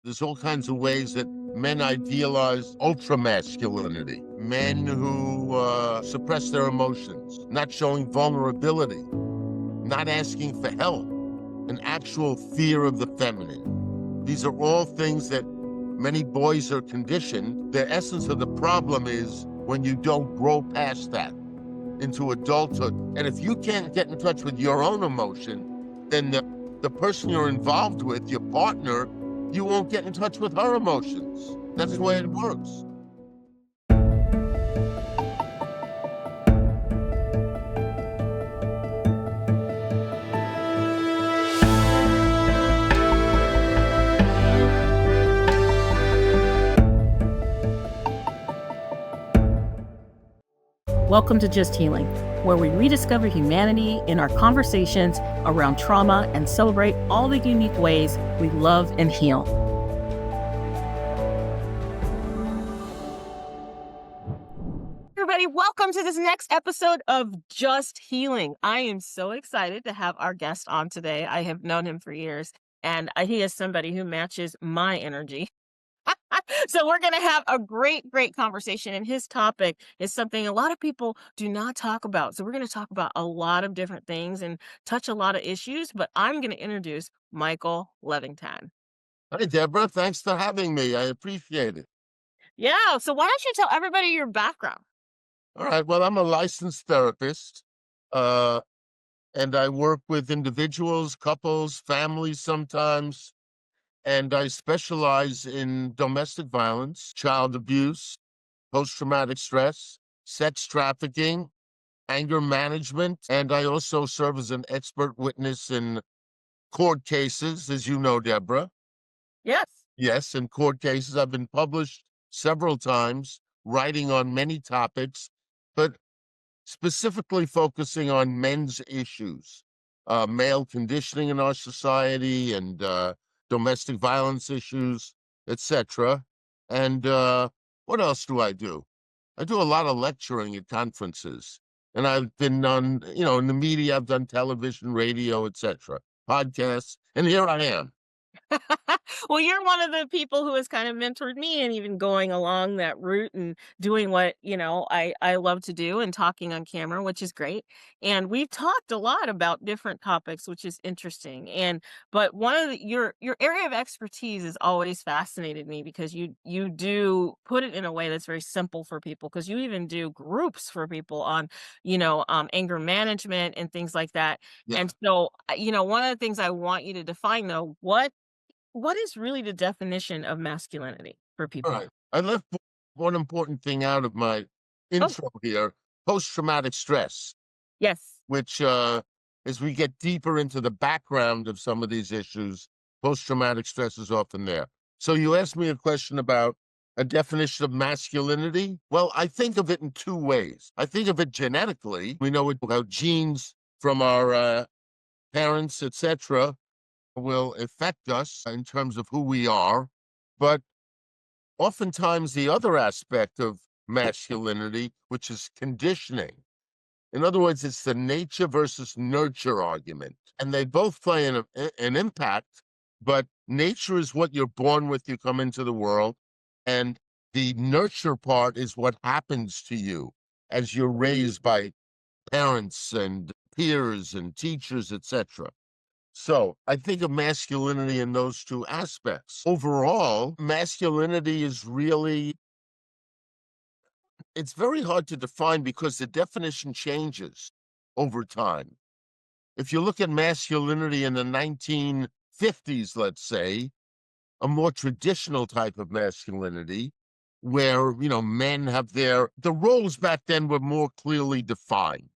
There's all kinds of ways that men idealize ultra-masculinity. Men who suppress their emotions, not showing vulnerability, not asking for help, an actual fear of the feminine. These are all things that many boys are conditioned. The essence of the problem is when you don't grow past that into adulthood. And if you can't get in touch with your own emotion, then the person you're involved with, your partner, you won't get in touch with her emotions. That's the way it works. Welcome to Just Healing, where we rediscover humanity in our conversations around trauma and celebrate all the unique ways we love and heal. Everybody, welcome to this next episode of Just Healing. I am so excited to have our guest on today. I have known him for years, and he is somebody who matches my energy. So we're going to have a great conversation. And his topic is something a lot of people do not talk about. So we're going to talk about a lot of different things and touch a lot of issues. But I'm going to introduce Michael Levittan. Hi, Debra. Thanks for having me. I appreciate it. Yeah. So why don't you tell everybody your background? All right. Well, I'm a licensed therapist, and I work with individuals, couples, families sometimes. And I specialize in domestic violence, child abuse, post-traumatic stress, sex trafficking, anger management, and I also serve as an expert witness in court cases, as you know, Debra. Yes. Yes, in court cases. I've been published several times, writing on many topics, but specifically focusing on men's issues, male conditioning in our society and domestic violence issues, etc. And what else do? I do a lot of lecturing at conferences, and I've been on, in the media. I've done television, radio, etc., podcasts, and here I am. Well, you're one of the people who has kind of mentored me and even going along that route and doing what, I love to do and talking on camera, which is great. And we've talked a lot about different topics, which is interesting. But one of your area of expertise has always fascinated me because you do put it in a way that's very simple for people, because you even do groups for people on, anger management and things like that. Yeah. And so, one of the things I want you to define, though, what is really the definition of masculinity for All people? right. I left one important thing out of my Oh, intro here: post-traumatic stress, yes. which, as we get deeper into the background of some of these issues, post-traumatic stress is often there. So you asked me a question about a definition of masculinity. Well, I think of it in two ways. I think of it genetically. We know how genes from our parents, etc., will affect us in terms of who we are. But oftentimes the other aspect of masculinity, which is conditioning. In other words, it's the nature versus nurture argument. And they both play an impact, but nature is what you're born with, you come into the world. And the nurture part is what happens to you as you're raised by parents and peers and teachers, etc. So I think of masculinity in those two aspects. Overall, masculinity is really, it's very hard to define because the definition changes over time. If you look at masculinity in the 1950s, let's say, a more traditional type of masculinity where, men have the roles back then were more clearly defined.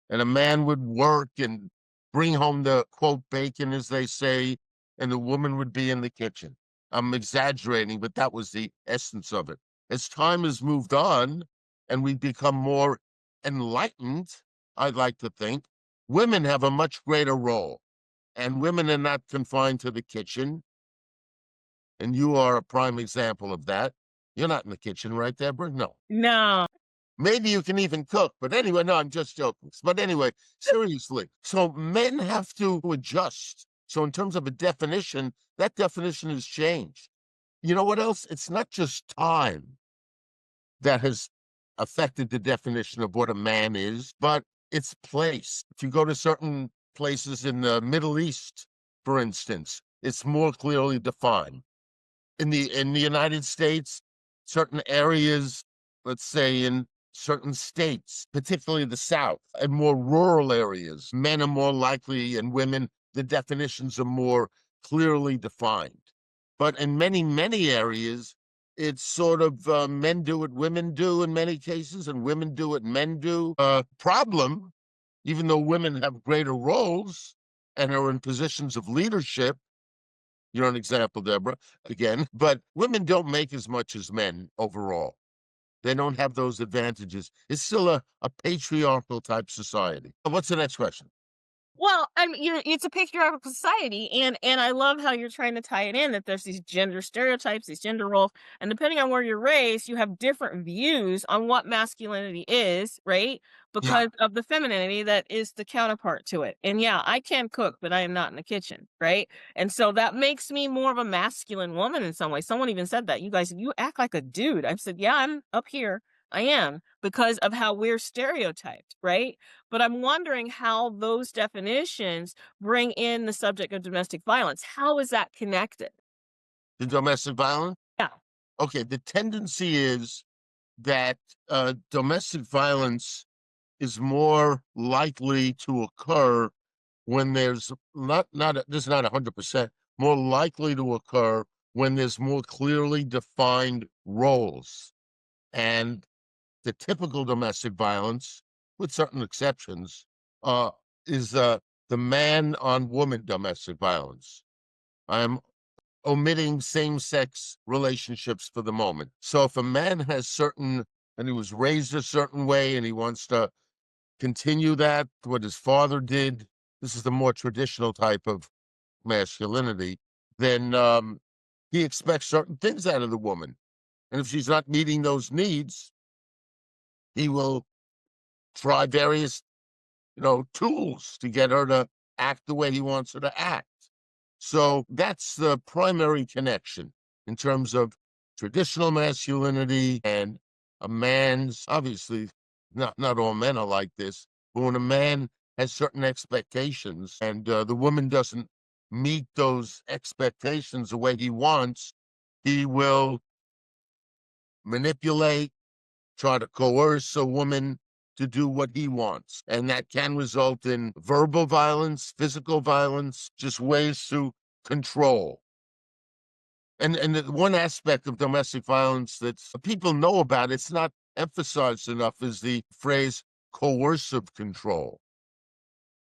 And a man would work and bring home the quote bacon, as they say, and the woman would be in the kitchen. I'm exaggerating, but that was the essence of it. As time has moved on and we become more enlightened, I'd like to think, women have a much greater role, and women are not confined to the kitchen. And you are a prime example of that. You're not in the kitchen, right, Deborah? No. No. Maybe you can even cook. But anyway, no, I'm just joking. But anyway, seriously. So men have to adjust So in terms of a definition, that definition has changed. You know what else? It's not just time that has affected the definition of what a man is, but its place. If you go to certain places in the Middle East, for instance, it's more clearly defined. In the United States, certain areas, let's say in certain states, particularly the South and more rural areas, men are more likely and women, the definitions are more clearly defined. But in many, many areas, it's sort of men do what women do in many cases, and women do what men do. Problem, even though women have greater roles and are in positions of leadership, you're an example, Deborah, again, but women don't make as much as men overall. They don't have those advantages. It's still a patriarchal type society. What's the next question? Well, I mean, it's a patriarchal society, and I love how you're trying to tie it in that there's these gender stereotypes, these gender roles, and depending on where you're raised, you have different views on what masculinity is, right? Yeah. Because of the femininity that is the counterpart to it. And yeah, I can cook, but I am not in the kitchen, right? And so that makes me more of a masculine woman in some way. Someone even said that. You guys, you act like a dude. I've said, yeah, I'm up here. I am because of how we're stereotyped, right? But I'm wondering how those definitions bring in the subject of domestic violence. How is that connected? The domestic violence? Yeah. Okay, the tendency is that domestic violence is more likely to occur when there's this is not 100% more likely to occur when there's more clearly defined roles. And the typical domestic violence, with certain exceptions, uh, is the man on woman domestic violence. I'm omitting same-sex relationships for the moment. So if a man has certain, and he was raised a certain way and he wants to continue that, what his father did, this is the more traditional type of masculinity, then he expects certain things out of the woman. And if she's not meeting those needs, he will try various, tools to get her to act the way he wants her to act. So that's the primary connection in terms of traditional masculinity and a man's, obviously, not all men are like this, but when a man has certain expectations and the woman doesn't meet those expectations the way he wants, he will manipulate, try to coerce a woman to do what he wants. And that can result in verbal violence, physical violence, just ways to control. And the one aspect of domestic violence that people know about, it's not emphasized enough, is the phrase coercive control,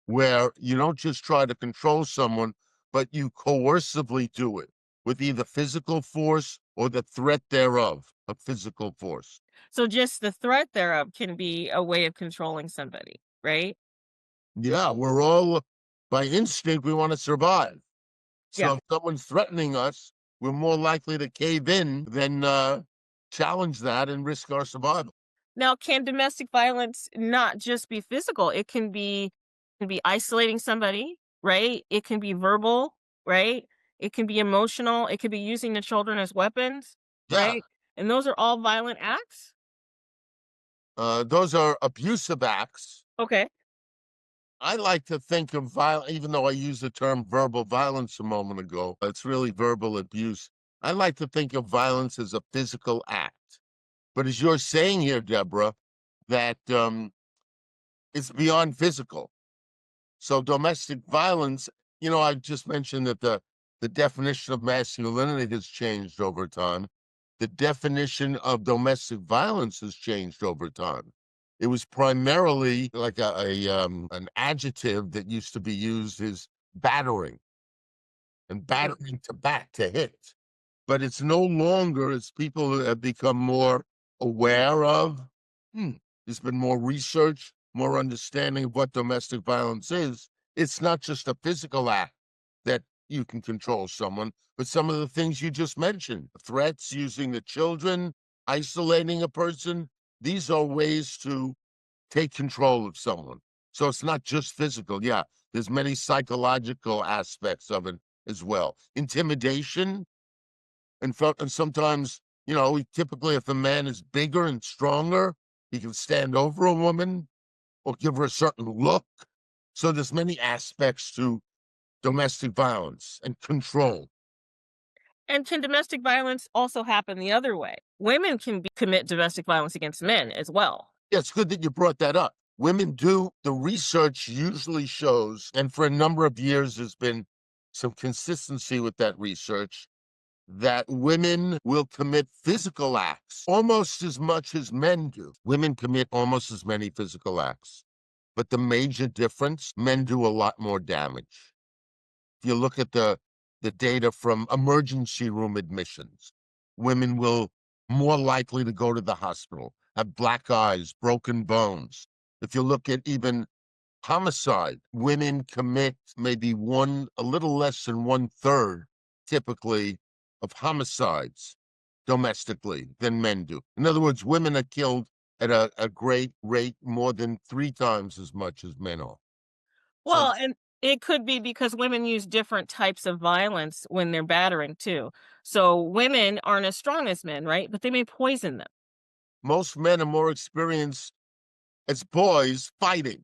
where you don't just try to control someone, but you coercively do it with either physical force or the threat thereof of physical force. So just the threat thereof can be a way of controlling somebody, right? Yeah, we're all, by instinct, we want to survive. Yeah. So if someone's threatening us, we're more likely to cave in than challenge that and risk our survival. Now, can domestic violence not just be physical? It can be isolating somebody, right? It can be verbal, right? It can be emotional. It could be using the children as weapons, Yeah, right? And those are all violent acts. those are abusive acts. Okay. I like to think of violence, even though I used the term verbal violence a moment ago, it's really verbal abuse. I like to think of violence as a physical act. But as you're saying here, Deborah, that it's beyond physical. So domestic violence, I just mentioned that the definition of masculinity has changed over time. The definition of domestic violence has changed over time. It was primarily like an adjective that used to be used as battering, and Mhm. battering to bat, to hit. But it's no longer, as people have become more aware of. Hmm, there's been more research, more understanding of what domestic violence is. It's not just a physical act that you can control someone, but some of the things you just mentioned, threats, using the children, isolating a person. These are ways to take control of someone. So it's not just physical. Yeah, There's many psychological aspects of it as well. Intimidation, and sometimes, typically if a man is bigger and stronger, he can stand over a woman or give her a certain look. So there's many aspects to domestic violence and control. And can domestic violence also happen the other way? Women can commit domestic violence against men as well. Yeah, it's good that you brought that up. Women do. The research usually shows, and for a number of years, there's been some consistency with that research, that women will commit physical acts almost as much as men do. Women commit almost as many physical acts. But the major difference, men do a lot more damage. If you look at the data from emergency room admissions, women will more likely to go to the hospital, have black eyes, broken bones. If you look at even homicide, women commit maybe a little less than 1/3 typically of homicides domestically than men do. In other words, women are killed at a great rate, more than 3 times as much as men are. So Well, and it could be because women use different types of violence when they're battering too. So women aren't as strong as men, right? But they may poison them. most men are more experienced as boys fighting,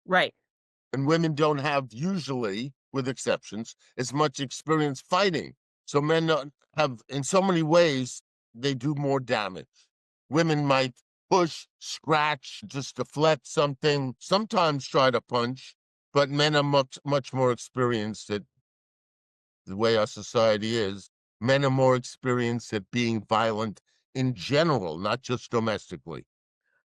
Right. and women don't have, usually, with exceptions, as much experience fighting. So men have, in so many ways, they do more damage. Women might push, scratch, just deflect something, sometimes try to punch, but men are much more experienced at the way our society is. Men are more experienced at being violent in general, not just domestically.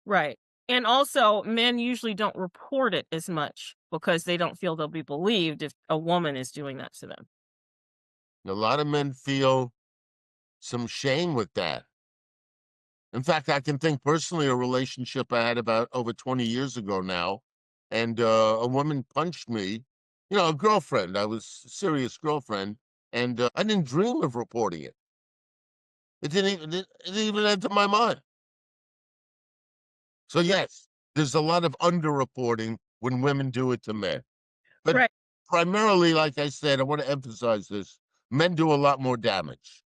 Right. And also, men usually don't report it as much because they don't feel they'll be believed if a woman is doing that to them. A lot of men feel some shame with that. In fact, I can think personally a relationship I had about over 20 years ago now, and a woman punched me, a girlfriend. I was a serious girlfriend, and I didn't dream of reporting it. It didn't even enter my mind. So yes, there's a lot of underreporting when women do it to men. But Right. primarily, like I said, I want to emphasize this: men do a lot more damage.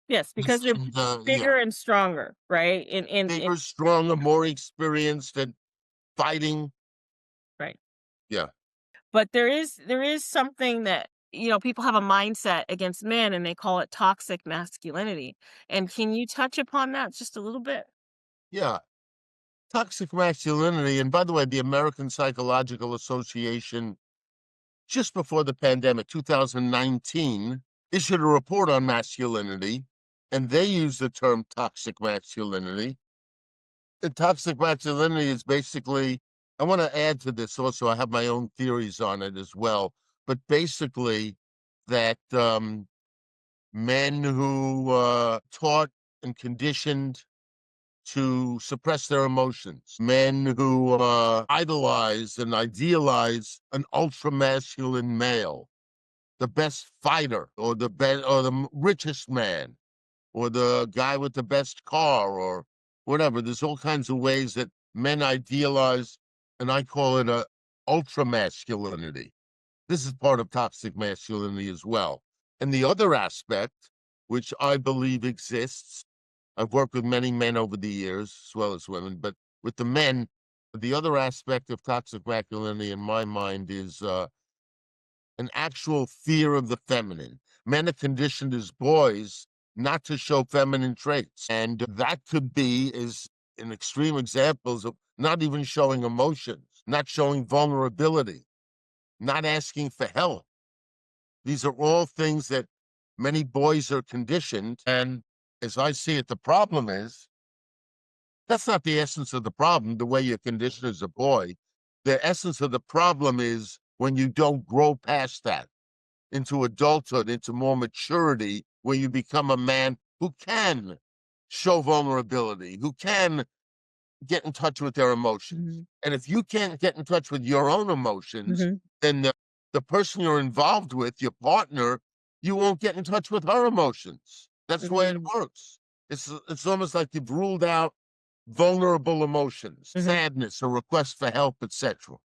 Yes, because they're Yeah, bigger and stronger, right? And bigger, stronger, more experienced at fighting. right. Yeah. But there is something that, people have a mindset against men and they call it toxic masculinity. And can you touch upon that just a little bit? Yeah. Toxic masculinity. And by the way, the American Psychological Association, just before the pandemic, 2019, issued a report on masculinity, and they use the term toxic masculinity. The toxic masculinity is basically, I want to add to this also, I have my own theories on it as well, but basically that men who taught and conditioned to suppress their emotions, men who idolize and idealize an ultra masculine male, the best fighter, or the richest man, or the guy with the best car, or whatever. There's all kinds of ways that men idealize, and I call it a ultra masculinity. This is part of toxic masculinity as well. And the other aspect, which I believe exists, I've worked with many men over the years, as well as women, but with the men, the other aspect of toxic masculinity in my mind is an actual fear of the feminine. Men are conditioned as boys not to show feminine traits. And that could be, is in extreme examples of not even showing emotions, not showing vulnerability, not asking for help. These are all things that many boys are conditioned. And as I see it, the problem is that's not the essence of the problem, the way you're conditioned as a boy. The essence of the problem is when you don't grow past that into adulthood, into more maturity, where you become a man who can show vulnerability, who can get in touch with their emotions. Mhm. And if you can't get in touch with your own emotions, Mhm. then the person you're involved with, your partner, you won't get in touch with her emotions. That's the way it Mhm. works. It's almost like you've ruled out vulnerable emotions, Mhm. sadness, a request for help, etc.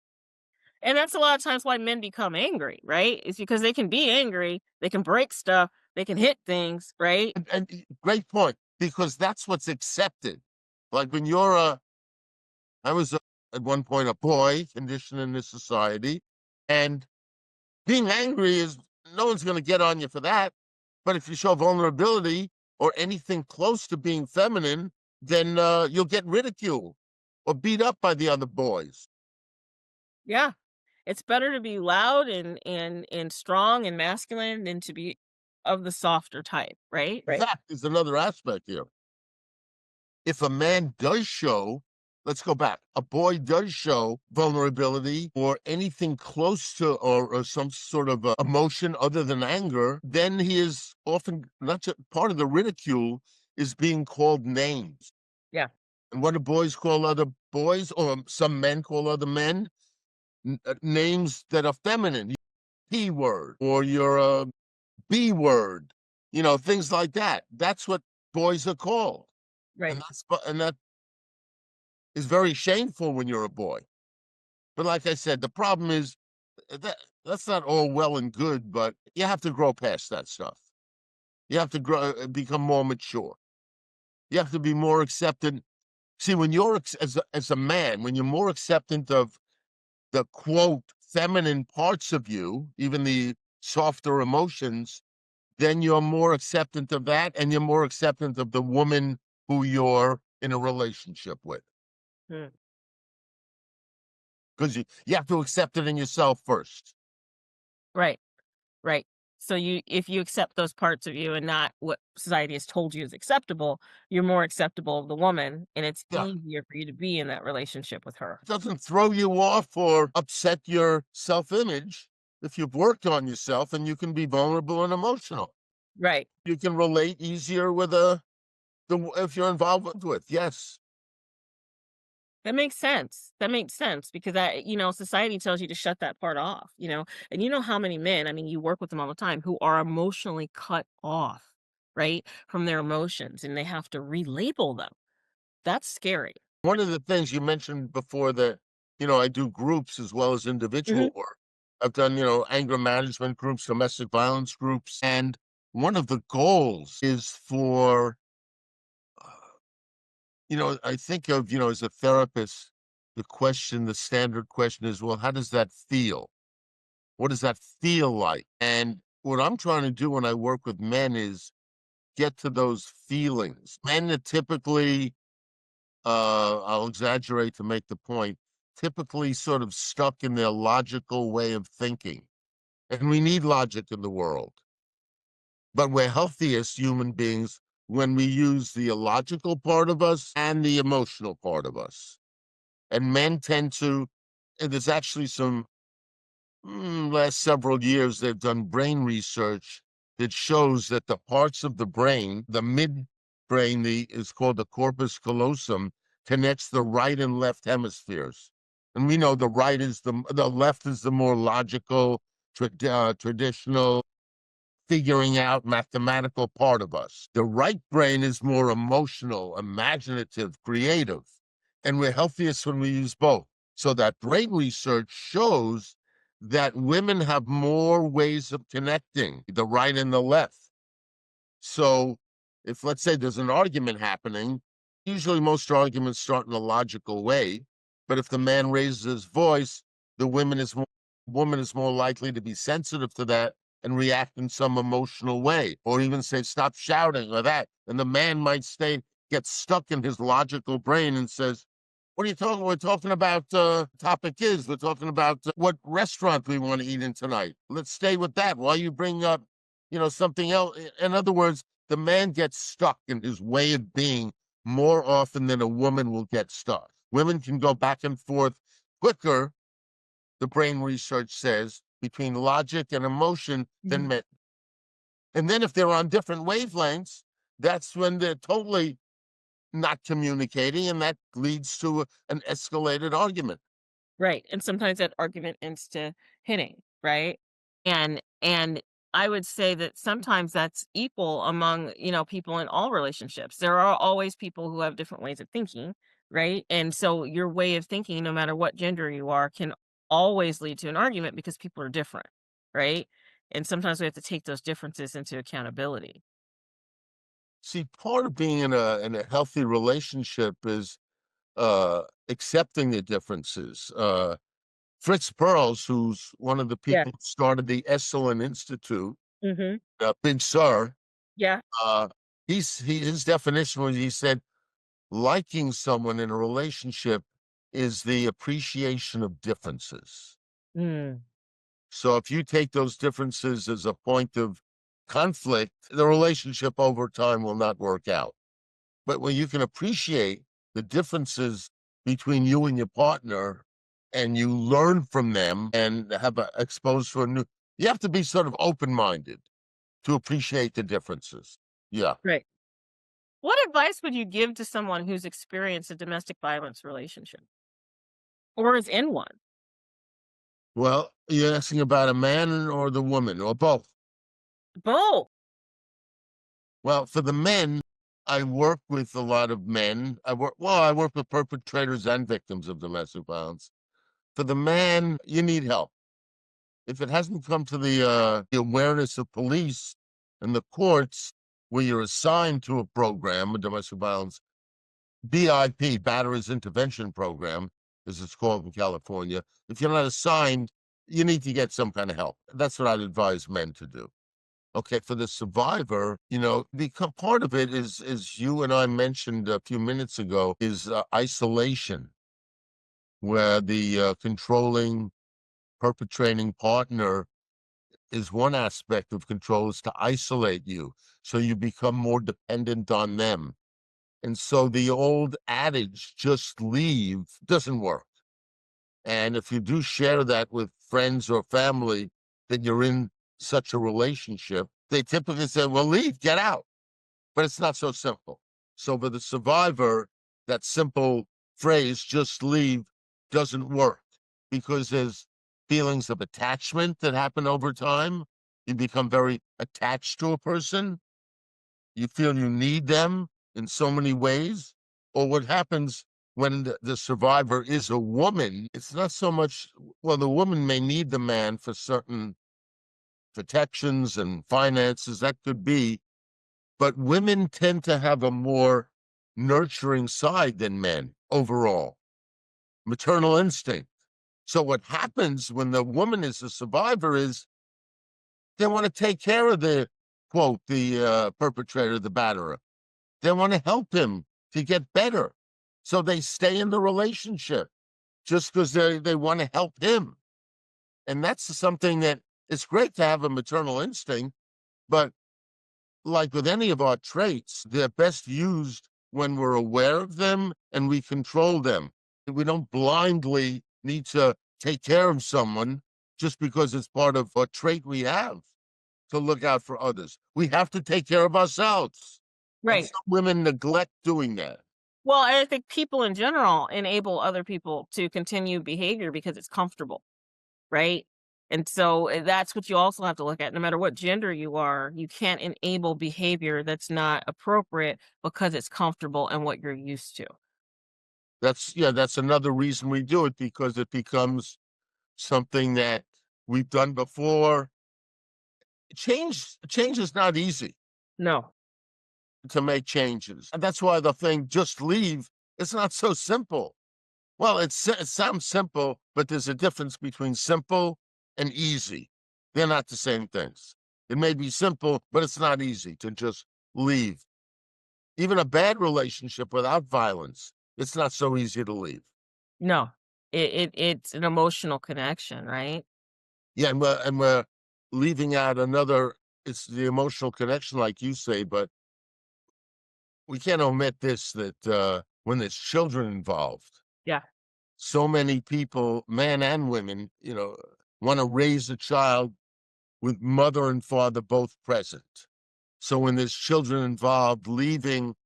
And that's a lot of times why men become angry, right? It's because they can be angry, they can break stuff, they can hit things, right? Great point, because that's what's accepted. Like when you're a I was at one point a boy conditioned in this society, and being angry is no one's going to get on you for that. But if you show vulnerability or anything close to being feminine, then you'll get ridiculed or beat up by the other boys. Yeah. It's better to be loud and strong and masculine than to be of the softer type, right? That is another aspect here. If a man does show, let's go back, a boy does show vulnerability or anything close to or some sort of emotion other than anger, then he is often not just part of the ridicule is being called names. Yeah. And what do boys call other boys, or some men call other men? Names that are feminine, P word, or your B word, things like that. That's what boys are called. Right. And that is very shameful when you're a boy. But like I said, the problem is that's not all well and good, but you have to grow past that stuff. You have to become more mature. You have to be more acceptant. See, when you're as a man, when you're more acceptant of the quote feminine parts of you, even the softer emotions, then you're more acceptant of that, and you're more acceptant of the woman who you're in a relationship with. Mm. Because you have to accept it in yourself first. Right. Right. So if you accept those parts of you and not what society has told you is acceptable, you're more acceptable of the woman and it's Yeah. easier for you to be in that relationship with her. It doesn't throw you off or upset your self-image if you've worked on yourself, and you can be vulnerable and emotional. Right. You can relate easier with if you're involved with. Yes. That makes sense. That makes sense because society tells you to shut that part off. And you know how many men, I mean, you work with them all the time who are emotionally cut off, right, from their emotions and they have to relabel them. That's scary. One of the things you mentioned before that, I do groups as well as Hmm. individual work. I've done, anger management groups, domestic violence groups. And one of the goals is for, I think of, as a therapist, the standard question is, well, how does that feel? What does that feel like? And what I'm trying to do when I work with men is get to those feelings. Men are typically, I'll exaggerate to make the point, typically sort of stuck in their logical way of thinking. And we need logic in the world. But we're healthiest human beings when we use the illogical part of us and the emotional part of us. And men tend to, and there's actually some last several years, they've done brain research that shows that the parts of the brain, the midbrain, is called the corpus callosum, connects the right and left hemispheres. And we know the left is the more logical, traditional, figuring out mathematical part of us. The right brain is more emotional, imaginative, creative. And we're healthiest when we use both. So that brain research shows that women have more ways of connecting the right and the left. So if, let's say, there's an argument happening, usually most arguments start in a logical way. But if the man raises his voice, the woman is more likely to be sensitive to that and react in some emotional way, or even say, stop shouting or that. And the man might get stuck in his logical brain and says, what are you talking? We're talking about we're talking about what restaurant we want to eat in tonight. Let's stay with that. Why you bring up, something else? In other words, the man gets stuck in his way of being more often than a woman will get stuck. Women can go back and forth quicker, the brain research says, between logic and emotion than Mhm. men. And then if they're on different wavelengths, that's when they're totally not communicating, and that leads to an escalated argument. Right. And sometimes that argument ends to hitting, right? And I would say that sometimes that's equal among, people in all relationships. There are always people who have different ways of thinking, right? And so your way of thinking, no matter what gender you are, can always lead to an argument because people are different, right? And sometimes we have to take those differences into accountability. See, part of being in a healthy relationship is accepting the differences. Fritz Perls, who's one of the Yeah. people who started the Esalen Institute, Mhm. Big Sur, Yeah. uh, his definition was, he said, liking someone in a relationship is the appreciation of differences. Mm. So if you take those differences as a point of conflict, the relationship over time will not work out. But when you can appreciate the differences between you and your partner and you learn from them and have exposed to a new, you have to be sort of open-minded to appreciate the differences. Yeah. Right. What advice would you give to someone who's experienced a domestic violence relationship or is in one? Well, you're asking about a man or the woman or both? Both. Well, for the men, I work with a lot of men. I work with perpetrators and victims of domestic violence. For the man, you need help. If it hasn't come to the awareness of police and the courts where you're assigned to a program, a domestic violence BIP, Batterers Intervention Program, as it's called in California, if you're not assigned, you need to get some kind of help. That's what I'd advise men to do. Okay, for the survivor, become part of it is, as you and I mentioned a few minutes ago, is isolation, where the controlling, perpetrating partner is one aspect of control, is to isolate you, so you become more dependent on them. And so the old adage, just leave, doesn't work. And if you do share that with friends or family, that you're in such a relationship, they typically say, well, leave, get out. But it's not so simple. So for the survivor, that simple phrase, just leave, doesn't work because there's feelings of attachment that happen over time. You become very attached to a person. You feel you need them in so many ways. Or what happens when the survivor is a woman, it's not so much, well, the woman may need the man for certain protections and finances, that could be, but women tend to have a more nurturing side than men overall, maternal instinct. So what happens when the woman is a survivor is they want to take care of the quote, the perpetrator, the batterer. They want to help him to get better. So they stay in the relationship just because they want to help him. And that's something that it's great to have a maternal instinct, but like with any of our traits, they're best used when we're aware of them and we control them. We don't blindly need to take care of someone just because it's part of a trait we have to look out for others. We have to take care of ourselves. And Right. some women neglect doing that. Well, I think people in general enable other people to continue behavior because it's comfortable, right? And so that's what you also have to look at. No matter what gender you are, you can't enable behavior that's not appropriate because it's comfortable and what you're used to. That's another reason we do it, because it becomes something that we've done before. Change is not easy No, to make changes. And that's why the thing, just leave, it's not so simple. Well, it sounds simple, but there's a difference between simple and easy. They're not the same things. It may be simple, but it's not easy to just leave. Even a bad relationship without violence, it's not so easy to leave. no. It's an emotional connection, right? Yeah, and we're leaving out another, it's the emotional connection, like you say, but we can't omit this, that when there's children involved, Yeah. so many people, men and women, want to raise a child with mother and father both present. So when there's children involved, leaving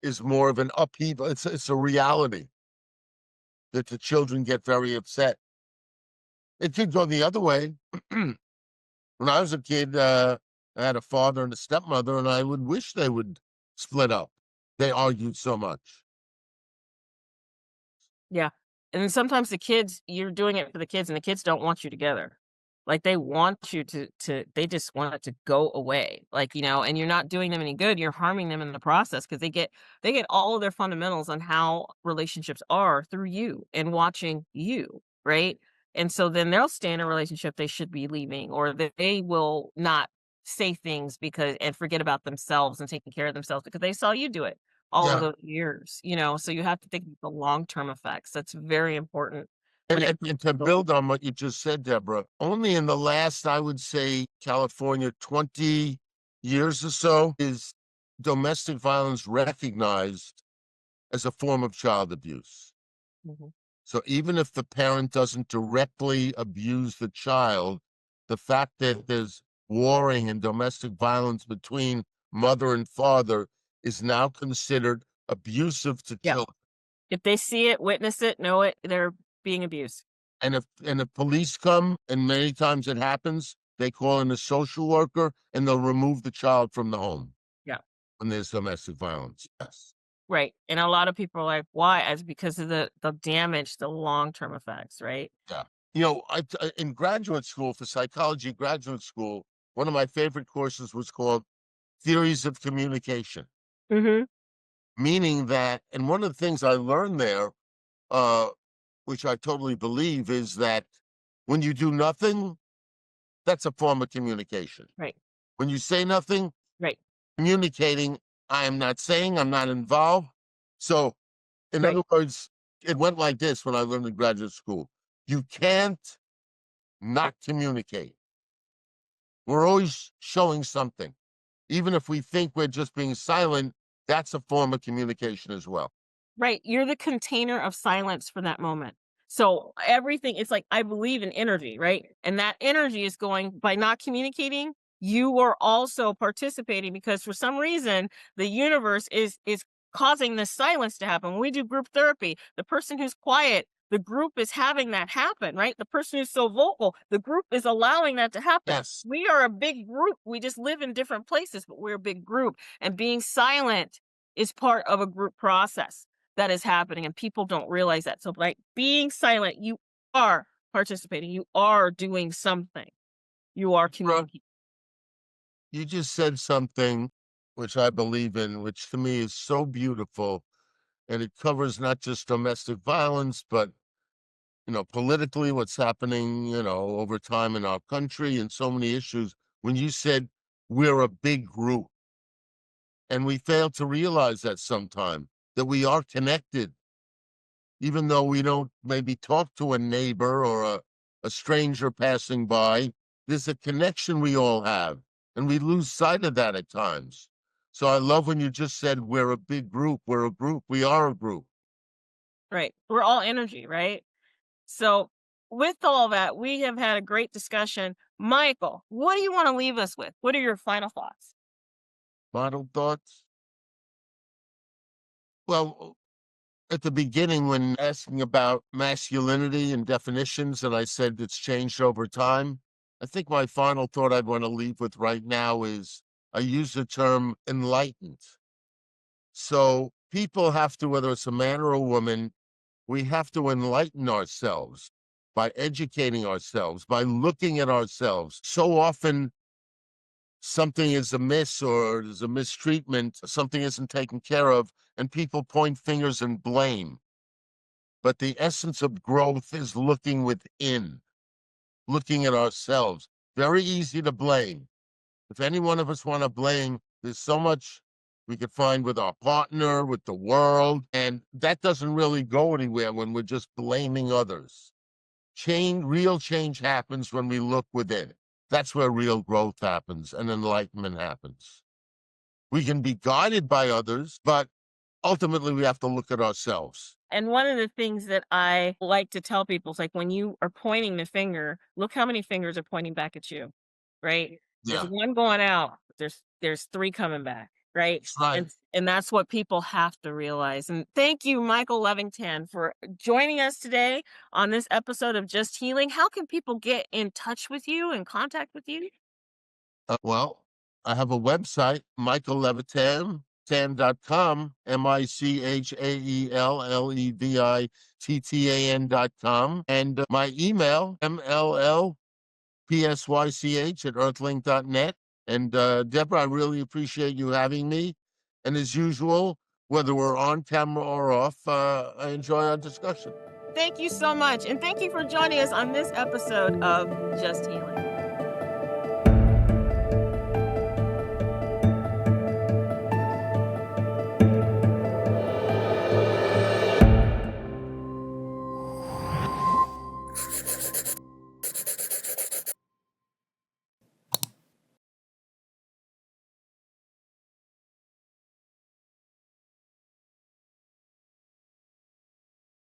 is more of an upheaval. It's a reality that the children get very upset. It could go the other way. When I was a kid, I had a father and a stepmother, and I would wish they would split up. They argued so much. Yeah. And then sometimes the kids, you're doing it for the kids, and the kids don't want you together. Like, they want you to they just want it to go away, like, and you're not doing them any good, you're harming them in the process because they get all of their fundamentals on how relationships are through you and watching you, right? And so then they'll stay in a relationship they should be leaving, or they will not say things because and forget about themselves and taking care of themselves because they saw you do it all of Yeah. those years. So you have to think of the long-term effects. That's very important when it And to comes to. build on what you just said, Deborah, only in the last, I would say, California, 20 years or so, is domestic violence recognized as a form of child abuse. Mhm. So even if the parent doesn't directly abuse the child, the fact that there's warring and domestic violence between mother and father is now considered abusive to Yeah. children. If they see it, witness it, know it, they're being abused. And if police come, and many times it happens, they call in a social worker and they'll remove the child from the home Yeah. when there's domestic violence. Yes. Right. And a lot of people are like, "Why?" As because of the damage, the long-term effects, right? Yeah. In graduate school, for psychology graduate school, one of my favorite courses was called Theories of Communication, Mhm. meaning that, and one of the things I learned there, uh, which I totally believe, is that when you do nothing, that's a form of communication. Right. When you say nothing, Right. communicating, I am not saying, I'm not involved. So, in Right. other words, it went like this when I learned in graduate school. You can't not communicate. We're always showing something. Even if we think we're just being silent, that's a form of communication as well. Right, you're the container of silence for that moment. So everything it's like I believe in energy, right? And that energy is going by not communicating, you are also participating because for some reason the universe is causing this silence to happen. When we do group therapy, the person who's quiet, the group is having that happen, right? The person who's so vocal, the group is allowing that to happen. Yes. We are a big group. We just live in different places, but we're a big group. And being silent is part of a group process that is happening and people don't realize that. So by being silent, you are participating. You are doing something. You are Bro, communicating. you just said something which I believe in, which to me is so beautiful. And it covers not just domestic violence, but politically, what's happening, over time in our country and so many issues. When you said we're a big group, and we fail to realize that sometime, that we are connected, even though we don't maybe talk to a neighbor or a stranger passing by, there's a connection we all have, and we lose sight of that at times. So I love when you just said we're a big group, we're a group, we are a group. Right. We're all energy, right? So with all that, we have had a great discussion. Michael, what do you want to leave us with? What are your final thoughts? Final thoughts? Well, at the beginning, when asking about masculinity and definitions, and I said it's changed over time, I think my final thought I'd want to leave with right now is I use the term enlightened. So people have to, whether it's a man or a woman, we have to enlighten ourselves by educating ourselves, by looking at ourselves. So often something is amiss or there's a mistreatment, something isn't taken care of, and people point fingers and blame. But the essence of growth is looking within, looking at ourselves. Very easy to blame. If any one of us want to blame, there's so much we could find with our partner, with the world, and that doesn't really go anywhere when we're just blaming others. Real change happens when we look within. That's where real growth happens and enlightenment happens. We can be guided by others, but ultimately we have to look at ourselves. And one of the things that I like to tell people is like when you are pointing the finger, look how many fingers are pointing back at you, right? There's Yeah, one going out, there's three coming back, right? that's right. And that's what people have to realize. And thank you, Michael Levittan, for joining us today on this episode of Just Healing. How can people get in touch with you and contact with you? Well, I have a website, Michael Levittan, michaellevitan.com, michaellevitan.com, and my email, mllpsych@earthlink.net. And Deborah, I really appreciate you having me. And as usual, whether we're on camera or off, I enjoy our discussion. Thank you so much. And thank you for joining us on this episode of Just Healing.